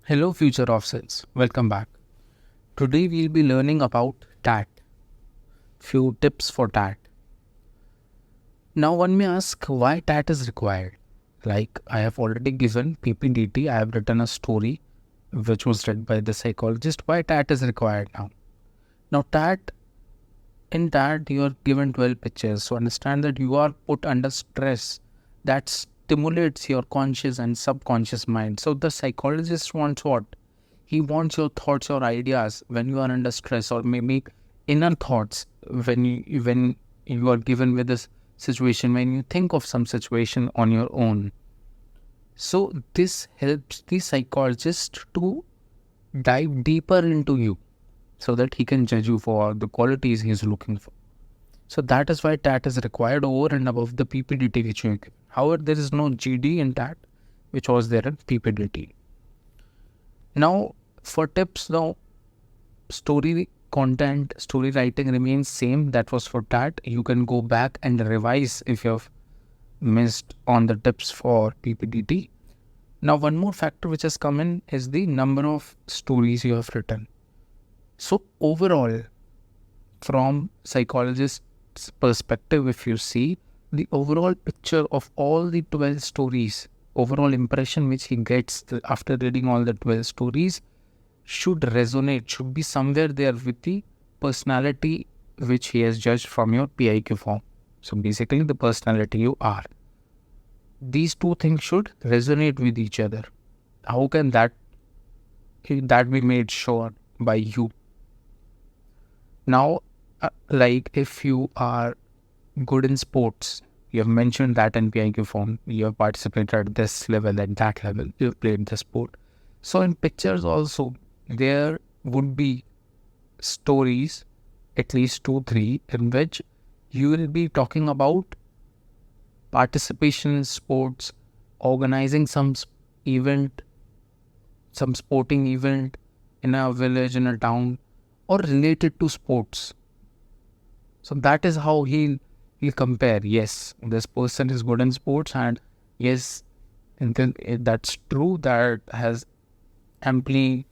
Hello future officers, welcome back. Today we'll be learning about TAT, few tips for TAT. Now one may ask why TAT is required. Like I have already given PPDT, I have written a story which was read by the psychologist. Why TAT is required now? Now in TAT you are given 12 pictures. So understand that you are put under stress that stimulates your conscious and subconscious mind. So the psychologist wants what? He wants your thoughts, your ideas when you are under stress, or maybe inner thoughts when you are given with this situation, when you think of some situation on your own. So this helps the psychologist to dive deeper into you so that he can judge you for the qualities he is looking for. So that is why TAT is required over and above the PPDT which you give. However, there is no GD in TAT, which was there in PPDT. Now, for tips, now story content, story writing remains same. That was for TAT. You can go back and revise if you have missed on the tips for PPDT. Now, one more factor which has come in is the number of stories you have written. So overall, from psychologist's perspective, if you see the overall picture of all the 12 stories, overall impression which he gets after reading all the 12 stories should resonate, should be somewhere there with the personality which he has judged from your PIQ form. So basically the personality you are. These two things should resonate with each other. How can that be made sure by you? Now, like if you are good in sports, you have mentioned that in PIQ form, you have participated at this level, at that level, you have played the sport. So in pictures also, there would be stories, at least 2-3, in which you will be talking about participation in sports, organizing some event, some sporting event in a village, in a town, or related to sports. So that is how he'll compare. Yes, this person is good in sports, and yes, and then that's true. That has amply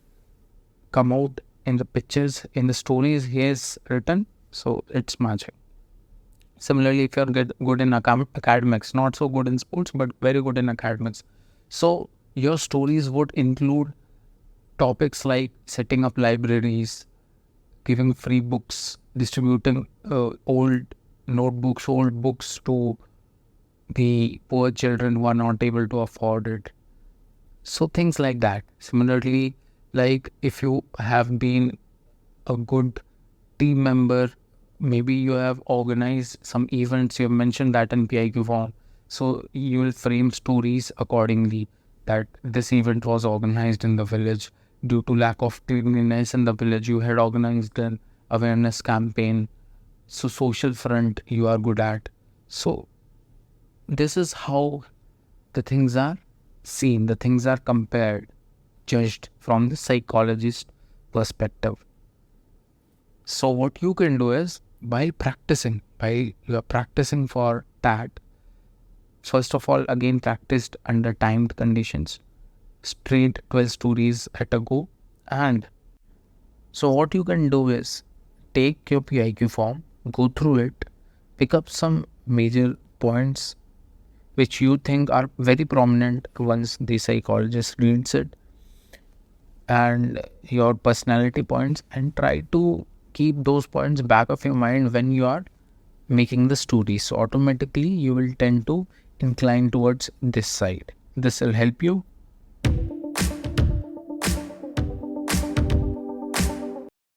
come out in the pictures, in the stories he has written. So it's matching. Similarly, if you're good in academics, not so good in sports, but very good in academics, so your stories would include topics like setting up libraries, giving free books, distributing old notebooks, old books to the poor children who are not able to afford it. So things like that. Similarly, like if you have been a good team member, maybe you have organized some events, you have mentioned that in PIQ form. So you will frame stories accordingly, that this event was organized in the village due to lack of cleanliness in the village. You had organized an awareness campaign. So social front you are good at. So this is how the things are seen, the things are compared, judged from the psychologist perspective. So what you can do is, while you are practicing for TAT, first of all, again practiced under timed conditions, straight 12 stories at a go. And so what you can do is take your PIQ form, go through it, pick up some major points which you think are very prominent once the psychologist reads it, and your personality points, and try to keep those points back of your mind when you are making the story. So automatically you will tend to incline towards this side. This will help you